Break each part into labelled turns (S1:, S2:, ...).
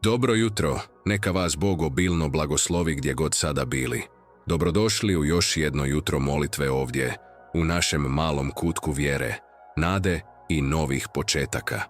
S1: Dobro jutro, neka vas Bog obilno blagoslovi gdje god sada bili. Dobrodošli u još jedno jutro molitve ovdje, u našem malom kutku vjere, nade i novih početaka.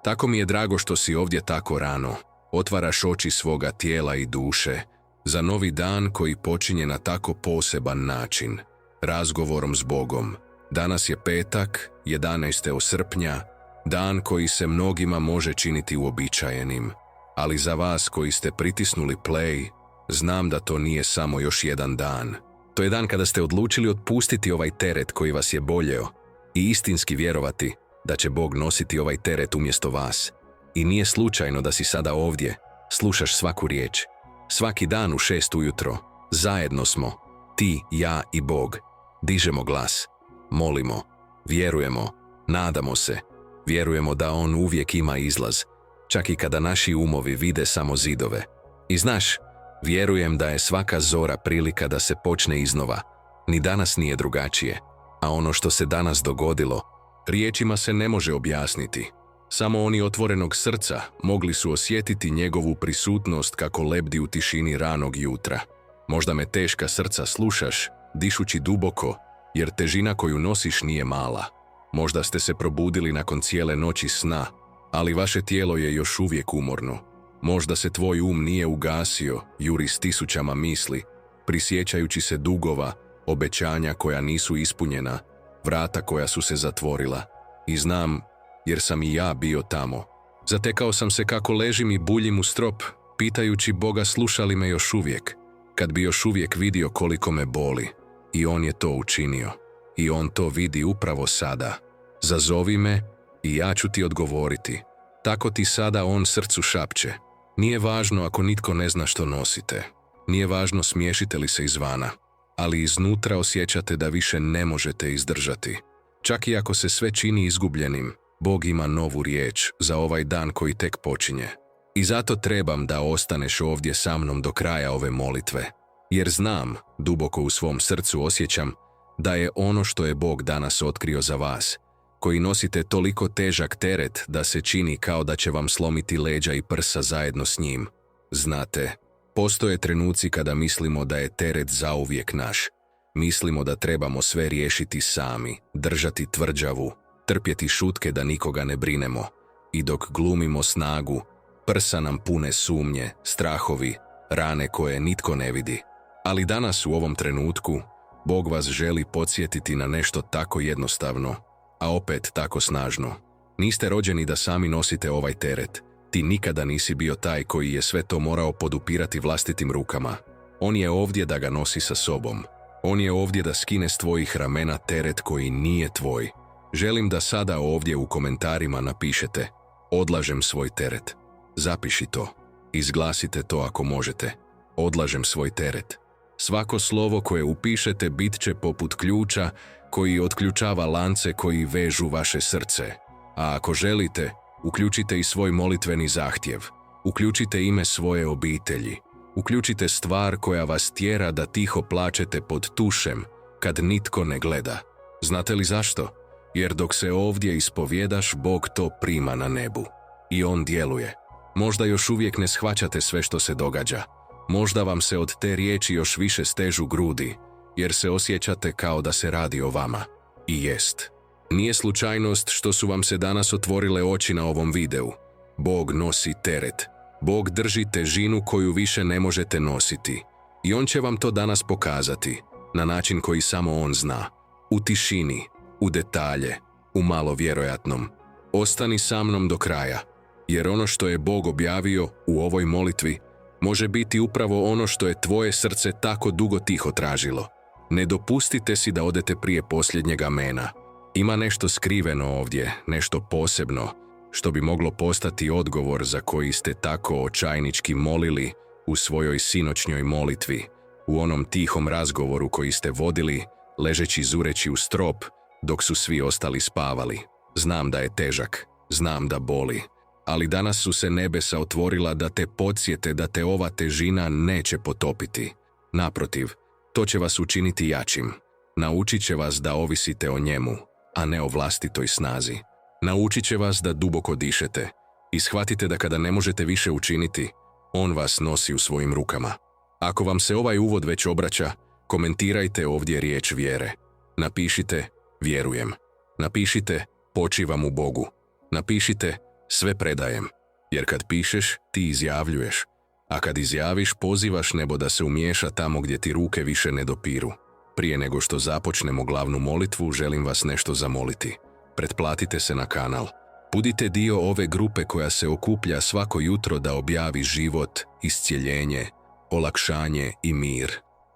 S1: Tako mi je drago što si ovdje tako rano, otvaraš oči svoga tijela i duše, za novi dan koji počinje na tako poseban način, razgovorom s Bogom. Danas je petak, 11. srpnja, dan koji se mnogima može činiti uobičajenim. Ali za vas koji ste pritisnuli play, znam da to nije samo još jedan dan. To je dan kada ste odlučili otpustiti ovaj teret koji vas je boljeo i istinski vjerovati da će Bog nositi ovaj teret umjesto vas. I nije slučajno da si sada ovdje, slušaš svaku riječ. Svaki dan u 6 ujutro, zajedno smo, ti, ja i Bog. Dižemo glas, molimo, vjerujemo, nadamo se, vjerujemo da On uvijek ima izlaz, čak i kada naši umovi vide samo zidove. I znaš, vjerujem da je svaka zora prilika da se počne iznova. Ni danas nije drugačije, a ono što se danas dogodilo, riječima se ne može objasniti. Samo oni otvorenog srca mogli su osjetiti njegovu prisutnost kako lebdi u tišini ranog jutra. Možda me teška srca slušaš, dišući duboko, jer težina koju nosiš nije mala. Možda ste se probudili nakon cijele noći sna, ali vaše tijelo je još uvijek umorno. Možda se tvoj nije ugasio, juri s tisućama misli, prisjećajući se dugova, obećanja koja nisu ispunjena, vrata koja su se zatvorila. I znam, jer sam i ja bio tamo. Zatekao sam se kako ležim i buljim u strop, pitajući Boga sluša li me još uvijek, kad bi još uvijek vidio koliko me boli. I On je to učinio. I On to vidi upravo sada. Zazovi me i ja ću ti odgovoriti. Tako ti sada On srcu šapće. Nije važno ako nitko ne zna što nosite. Nije važno smiješite li se izvana. Ali iznutra osjećate da više ne možete izdržati. Čak i ako se sve čini izgubljenim, Bog ima novu riječ za ovaj dan koji tek počinje. I zato trebam da ostaneš ovdje sa mnom do kraja ove molitve. Jer znam, duboko u svom srcu osjećam, da je ono što je Bog danas otkrio za vas, koji nosite toliko težak teret da se čini kao da će vam slomiti leđa i prsa zajedno s njim. Znate, postoje trenuci kada mislimo da je teret zauvijek naš. Mislimo da trebamo sve riješiti sami, držati tvrđavu, trpjeti šutke da nikoga ne brinemo. I dok glumimo snagu, prsa nam pune sumnje, strahovi, rane koje nitko ne vidi. Ali danas u ovom trenutku, Bog vas želi podsjetiti na nešto tako jednostavno, a opet tako snažno. Niste rođeni da sami nosite ovaj teret. Ti nikada nisi bio taj koji je sve to morao podupirati vlastitim rukama. On je ovdje da ga nosi sa sobom. On je ovdje da skine s tvojih ramena teret koji nije tvoj. Želim da sada ovdje u komentarima napišete: odlažem svoj teret. Zapiši to. Izglasite to ako možete. Odlažem svoj teret. Svako slovo koje upišete bit će poput ključa koji otključava lance koji vežu vaše srce. A ako želite, uključite i svoj molitveni zahtjev. Uključite ime svoje obitelji. Uključite stvar koja vas tjera da tiho plačete pod tušem kad nitko ne gleda. Znate li zašto? Jer dok se ovdje ispovjedaš, Bog to prima na nebu. I On djeluje. Možda još uvijek ne shvaćate sve što se događa. Možda vam se od te riječi još više stežu grudi, jer se osjećate kao da se radi o vama. I jest. Nije slučajnost što su vam se danas otvorile oči na ovom videu. Bog nosi teret. Bog drži težinu koju više ne možete nositi. I On će vam to danas pokazati, na način koji samo On zna. U tišini, u detalje, u malo vjerojatnom. Ostani sa mnom do kraja, jer ono što je Bog objavio u ovoj molitvi može biti upravo ono što je tvoje srce tako dugo tiho tražilo. Ne dopustite si da odete prije posljednjeg amena. Ima nešto skriveno ovdje, nešto posebno, što bi moglo postati odgovor za koji ste tako očajnički molili u svojoj sinoćnjoj molitvi, u onom tihom razgovoru koji ste vodili, ležeći zureći u strop, dok su svi ostali spavali. Znam da je težak, znam da boli, ali danas su se nebesa otvorila da te podsjete da te ova težina neće potopiti. Naprotiv, to će vas učiniti jačim. Naučit će vas da ovisite o njemu, a ne o vlastitoj snazi. Naučit će vas da duboko dišete i shvatite da kada ne možete više učiniti, On vas nosi u svojim rukama. Ako vam se ovaj uvod već obraća, komentirajte ovdje riječ vjere. Napišite vjerujem. Napišite počivam u Bogu. Napišite sve predajem. Jer kad pišeš, ti izjavljuješ. A kad izjaviš, pozivaš nebo da se umiješa tamo gdje ti ruke više ne dopiru. Prije nego što započnemo glavnu molitvu, želim vas nešto zamoliti. Pretplatite se na kanal. Budite dio ove grupe koja se okuplja svako jutro da objavi život, iscjeljenje, olakšanje i mir.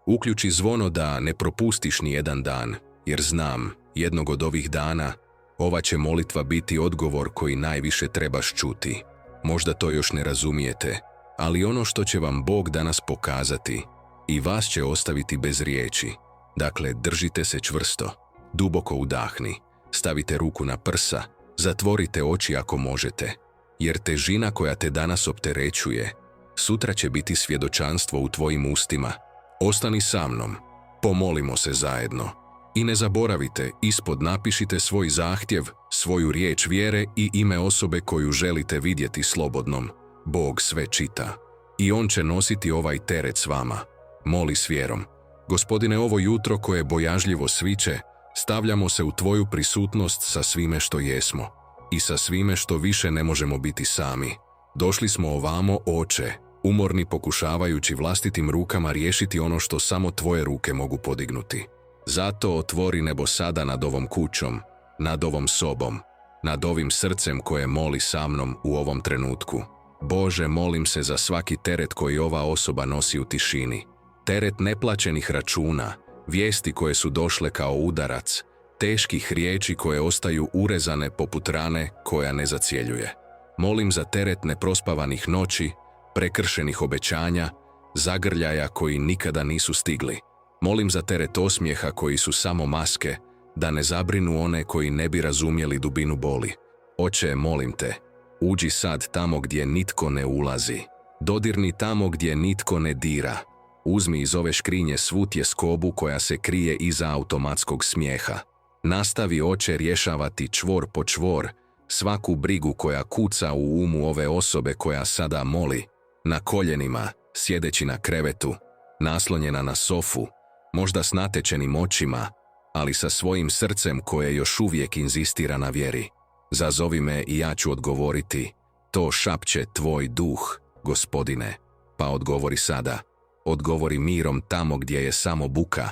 S1: Uključi zvono da ne propustiš ni jedan dan, jer znam, jednog od ovih dana, ova će molitva biti odgovor koji najviše trebaš čuti. Možda to još ne razumijete, ali ono što će vam Bog danas pokazati i vas će ostaviti bez riječi. Dakle, držite se čvrsto, duboko udahni, stavite ruku na prsa, zatvorite oči ako možete, jer težina koja te danas opterećuje, sutra će biti svjedočanstvo u tvojim ustima. Ostani sa mnom, pomolimo se zajedno. I ne zaboravite, ispod napišite svoj zahtjev, svoju riječ vjere i ime osobe koju želite vidjeti slobodnom. Bog sve čita. I On će nositi ovaj teret s vama. Moli s vjerom. Gospodine, ovo jutro koje bojažljivo sviće, stavljamo se u Tvoju prisutnost sa svime što jesmo i sa svime što više ne možemo biti sami. Došli smo ovamo, Oče, umorni pokušavajući vlastitim rukama riješiti ono što samo Tvoje ruke mogu podignuti. Zato otvori nebo sada nad ovom kućom, nad ovom sobom, nad ovim srcem koje moli sa mnom u ovom trenutku. Bože, molim se za svaki teret koji ova osoba nosi u tišini. Teret neplaćenih računa, vijesti koje su došle kao udarac, teških riječi koje ostaju urezane poput rane koja ne zacjeljuje. Molim za teret neprospavanih noći, prekršenih obećanja, zagrljaja koji nikada nisu stigli. Molim za teret osmijeha koji su samo maske, da ne zabrinu one koji ne bi razumjeli dubinu boli. Oče, molim te, uđi sad tamo gdje nitko ne ulazi. Dodirni tamo gdje nitko ne dira. Uzmi iz ove škrinje svu tjeskobu koja se krije iza automatskog smijeha. Nastavi, Oče, rješavati čvor po čvor svaku brigu koja kuca u umu ove osobe koja sada moli, na koljenima, sjedeći na krevetu, naslonjena na sofu, možda s natečenim očima, ali sa svojim srcem koje još uvijek inzistira na vjeri. Zazovi me i ja ću odgovoriti. To šapće Tvoj duh, Gospodine. Pa odgovori sada. Odgovori mirom tamo gdje je samo buka.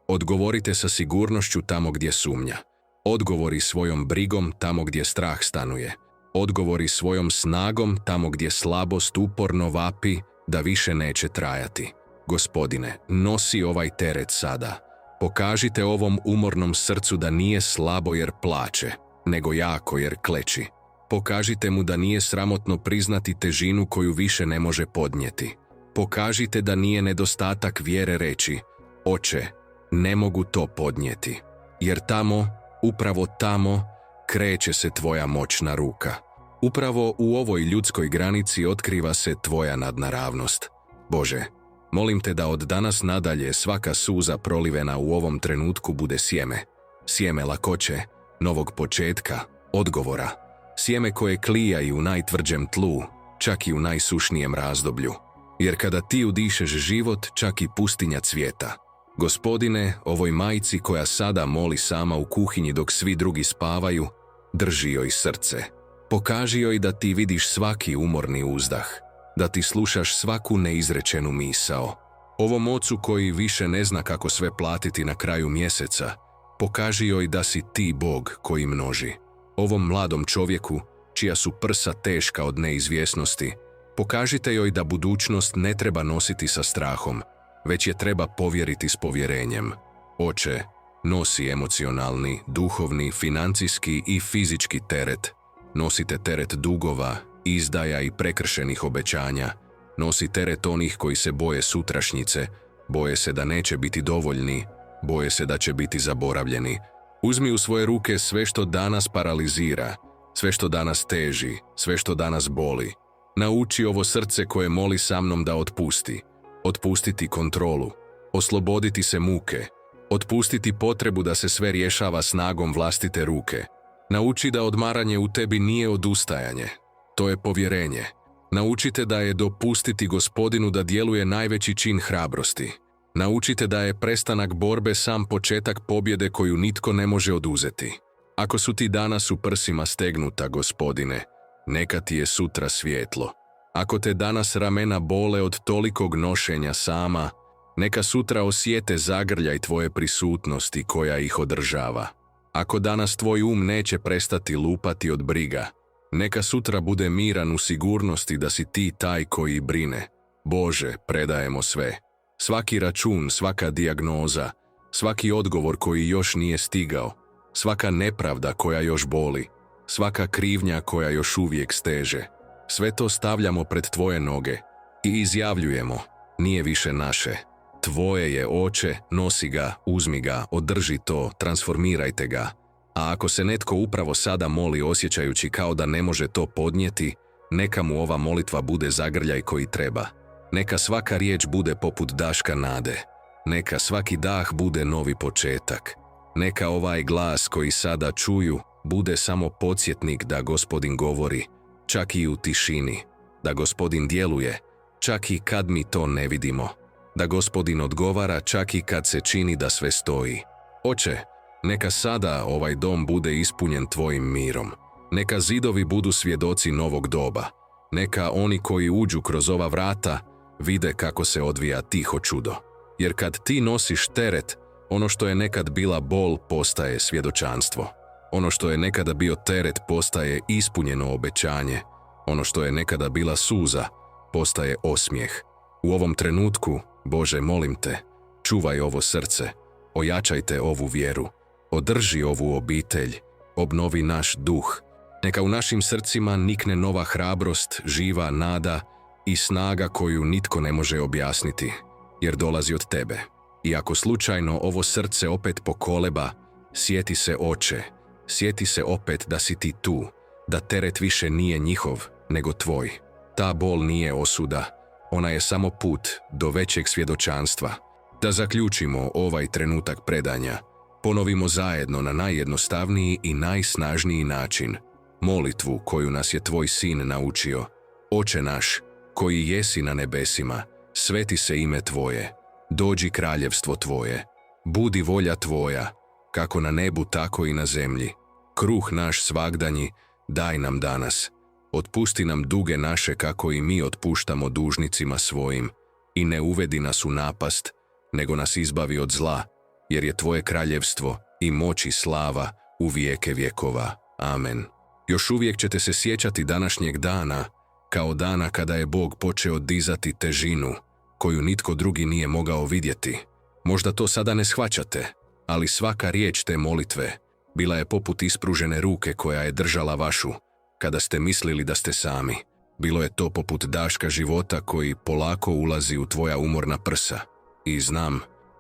S1: Odgovorite sa sigurnošću tamo gdje sumnja. Odgovori svojom brigom tamo gdje strah stanuje. Odgovori svojom snagom tamo gdje slabost uporno vapi da više neće trajati. Gospodine, nosi ovaj teret sada. Pokažite ovom umornom srcu da nije slabo jer plače, nego jako jer kleči. Pokažite mu da nije sramotno priznati težinu koju više ne može podnijeti. Pokažite da nije nedostatak vjere reći, Oče, ne mogu to podnijeti, jer tamo, upravo tamo, kreće se Tvoja moćna ruka. Upravo u ovoj ljudskoj granici otkriva se Tvoja nadnaravnost. Bože, molim Te da od danas nadalje svaka suza prolivena u ovom trenutku bude sjeme. Sjeme lakoće, novog početka, odgovora. Sjeme koje klija i u najtvrđem tlu, čak i u najsušnijem razdoblju. Jer kada Ti udišeš život, čak i pustinja cvijeta. Gospodine, ovoj majci koja sada moli sama u kuhinji dok svi drugi spavaju, drži joj srce. Pokaži joj da Ti vidiš svaki umorni uzdah, da Ti slušaš svaku neizrečenu misao. Ovom ocu koji više ne zna kako sve platiti na kraju mjeseca, pokaži joj da si Ti Bog koji množi. Ovom mladom čovjeku, čija su prsa teška od neizvjesnosti, pokažite joj da budućnost ne treba nositi sa strahom, već je treba povjeriti s povjerenjem. Oče, nosi emocionalni, duhovni, financijski i fizički teret. Nosite teret dugova, izdaja i prekršenih obećanja. Nosi teret onih koji se boje sutrašnjice, boje se da neće biti dovoljni, boje se da će biti zaboravljeni. Uzmi u svoje ruke sve što danas paralizira, sve što danas teži, sve što danas boli. Nauči ovo srce koje moli sa mnom da otpusti. Otpustiti kontrolu, osloboditi se muke, otpustiti potrebu da se sve rješava snagom vlastite ruke. Nauči da odmaranje u tebi nije odustajanje, to je povjerenje. Naučite da je dopustiti Gospodinu da djeluje najveći čin hrabrosti. Naučite da je prestanak borbe sam početak pobjede koju nitko ne može oduzeti. Ako su ti danas u prsima stegnuta, Gospodine, neka ti je sutra svjetlo. Ako te danas ramena bole od tolikog nošenja sama, neka sutra osjete zagrljaj tvoje prisutnosti koja ih održava. Ako danas tvoj neće prestati lupati od briga, neka sutra bude miran u sigurnosti da si ti taj koji brine. Bože, predajemo sve. Svaki račun, svaka dijagnoza, svaki odgovor koji još nije stigao, svaka nepravda koja još boli, svaka krivnja koja još uvijek steže. Sve to stavljamo pred tvoje noge i izjavljujemo, nije više naše. Tvoje je, Oče, nosi ga, uzmi ga, održi to, transformirajte ga. A ako se netko upravo sada moli osjećajući kao da ne može to podnijeti, neka mu ova molitva bude zagrljaj koji treba. Neka svaka riječ bude poput daška nade. Neka svaki dah bude novi početak. Neka ovaj glas koji sada čuju bude samo podsjetnik da Gospodin govori, čak i u tišini. Da Gospodin djeluje, čak i kad mi to ne vidimo. Da Gospodin odgovara čak i kad se čini da sve stoji. Oče, neka sada ovaj dom bude ispunjen tvojim mirom. Neka zidovi budu svjedoci novog doba. Neka oni koji uđu kroz ova vrata vide kako se odvija tiho čudo. Jer kad ti nosiš teret, ono što je nekad bila bol postaje svjedočanstvo. Ono što je nekada bio teret postaje ispunjeno obećanje. Ono što je nekada bila suza postaje osmijeh. U ovom trenutku, Bože, molim te, čuvaj ovo srce, ojačajte ovu vjeru, održi ovu obitelj, obnovi naš duh. Neka u našim srcima nikne nova hrabrost, živa nada i snaga koju nitko ne može objasniti, jer dolazi od tebe. I ako slučajno ovo srce opet pokoleba, sjeti se, Oče, sjeti se opet da si ti tu, da teret više nije njihov, nego tvoj. Ta bol nije osuda, ona je samo put do većeg svjedočanstva. Da zaključimo ovaj trenutak predanja, ponovimo zajedno na najjednostavniji i najsnažniji način molitvu koju nas je tvoj sin naučio. Oče naš, koji jesi na nebesima, sveti se ime tvoje, dođi kraljevstvo tvoje, budi volja tvoja, kako na nebu tako i na zemlji. Kruh naš svagdanji daj nam danas. Otpusti nam duge naše kako i mi otpuštamo dužnicima svojim. I ne uvedi nas u napast, nego nas izbavi od zla, jer je tvoje kraljevstvo i moć i slava u vijeke vjekova. Amen. Još uvijek ćete se sjećati današnjeg dana, kao dana kada je Bog počeo dizati težinu, koju nitko drugi nije mogao vidjeti. Možda to sada ne shvaćate, ali svaka riječ te molitve bila je poput ispružene ruke koja je držala vašu, kada ste mislili da ste sami. Bilo je to poput daška života koji polako ulazi u tvoja umorna prsa. I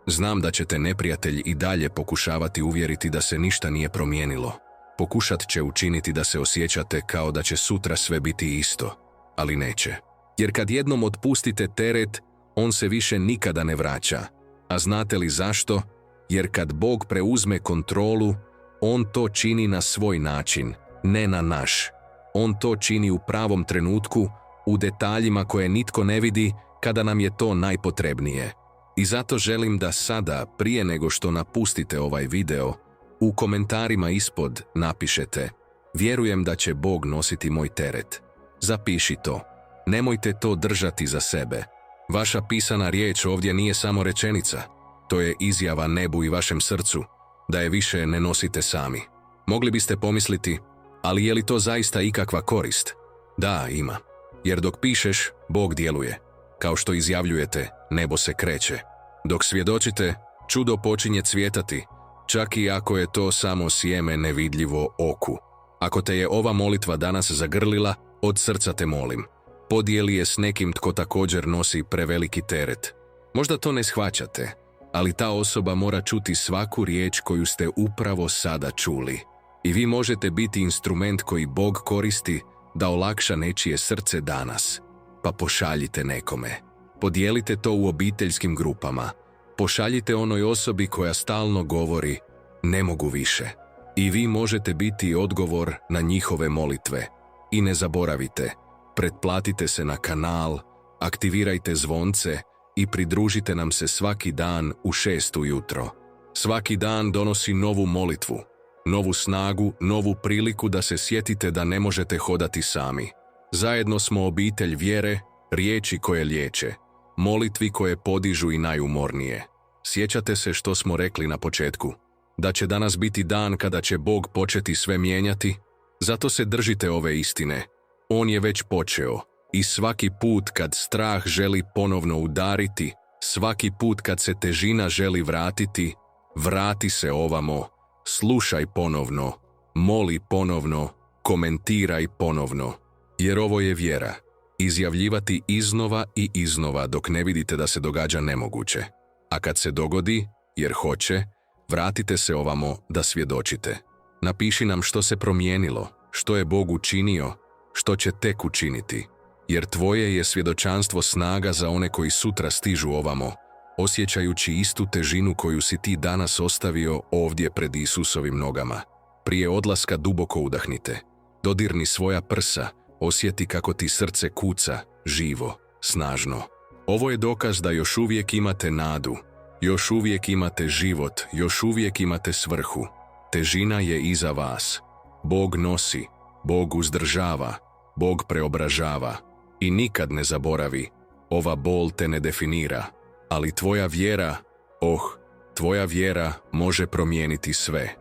S1: znam da ćete neprijatelj i dalje pokušavati uvjeriti da se ništa nije promijenilo. Pokušat će učiniti da se osjećate kao da će sutra sve biti isto, ali neće. Jer kad jednom otpustite teret, on se više nikada ne vraća. A znate li zašto? Jer kad Bog preuzme kontrolu, on to čini na svoj način, ne na naš. On to čini u pravom trenutku, u detaljima koje nitko ne vidi kada nam je to najpotrebnije. I zato želim da sada, prije nego što napustite ovaj video, u komentarima ispod napišete: vjerujem da će Bog nositi moj teret. Zapiši to. Nemojte to držati za sebe. Vaša pisana riječ ovdje nije samo rečenica. To je izjava nebu i vašem srcu da je više ne nosite sami. Mogli biste pomisliti, ali je li to zaista ikakva korist? Da, ima. Jer dok pišeš, Bog djeluje. Kao što izjavljujete, nebo se kreće. Dok svjedočite, čudo počinje cvjetati, čak i ako je to samo sjeme nevidljivo oku. Ako te je ova molitva danas zagrlila, od srca te molim. Podijeli je s nekim tko također nosi preveliki teret. Možda to ne shvaćate, ali ta osoba mora čuti svaku riječ koju ste upravo sada čuli. I vi možete biti instrument koji Bog koristi da olakša nečije srce danas. Pa pošaljite nekome. Podijelite to u obiteljskim grupama. Pošaljite onoj osobi koja stalno govori: ne mogu više. I vi možete biti odgovor na njihove molitve. I ne zaboravite, pretplatite se na kanal, aktivirajte zvonce i pridružite nam se svaki dan u 6 ujutro. Svaki dan donosi novu molitvu, novu snagu, novu priliku da se sjetite da ne možete hodati sami. Zajedno smo obitelj vjere, riječi koje liječe, molitvi koje podižu i najumornije. Sjećate se što smo rekli na početku? Da će danas biti dan kada će Bog početi sve mijenjati? Zato se držite ove istine. On je već počeo i svaki put kad strah želi ponovno udariti, svaki put kad se težina želi vratiti, vrati se ovamo, slušaj ponovno, moli ponovno, komentiraj ponovno. Jer ovo je vjera. Izjavljivati iznova i iznova dok ne vidite da se događa nemoguće. A kad se dogodi, jer hoće, vratite se ovamo da svjedočite. Napiši nam što se promijenilo, što je Bog učinio, što će tek učiniti. Jer tvoje je svjedočanstvo snaga za one koji sutra stižu ovamo, osjećajući istu težinu koju si ti danas ostavio ovdje pred Isusovim nogama. Prije odlaska duboko udahnite. Dodirni svoja prsa, osjeti kako ti srce kuca, živo, snažno. Ovo je dokaz da još uvijek imate nadu, još uvijek imate život, još uvijek imate svrhu. Težina je iza vas. Bog nosi, Bog uzdržava, Bog preobražava. I nikad ne zaboravi, ova bol te ne definira, ali tvoja vjera, tvoja vjera može promijeniti sve.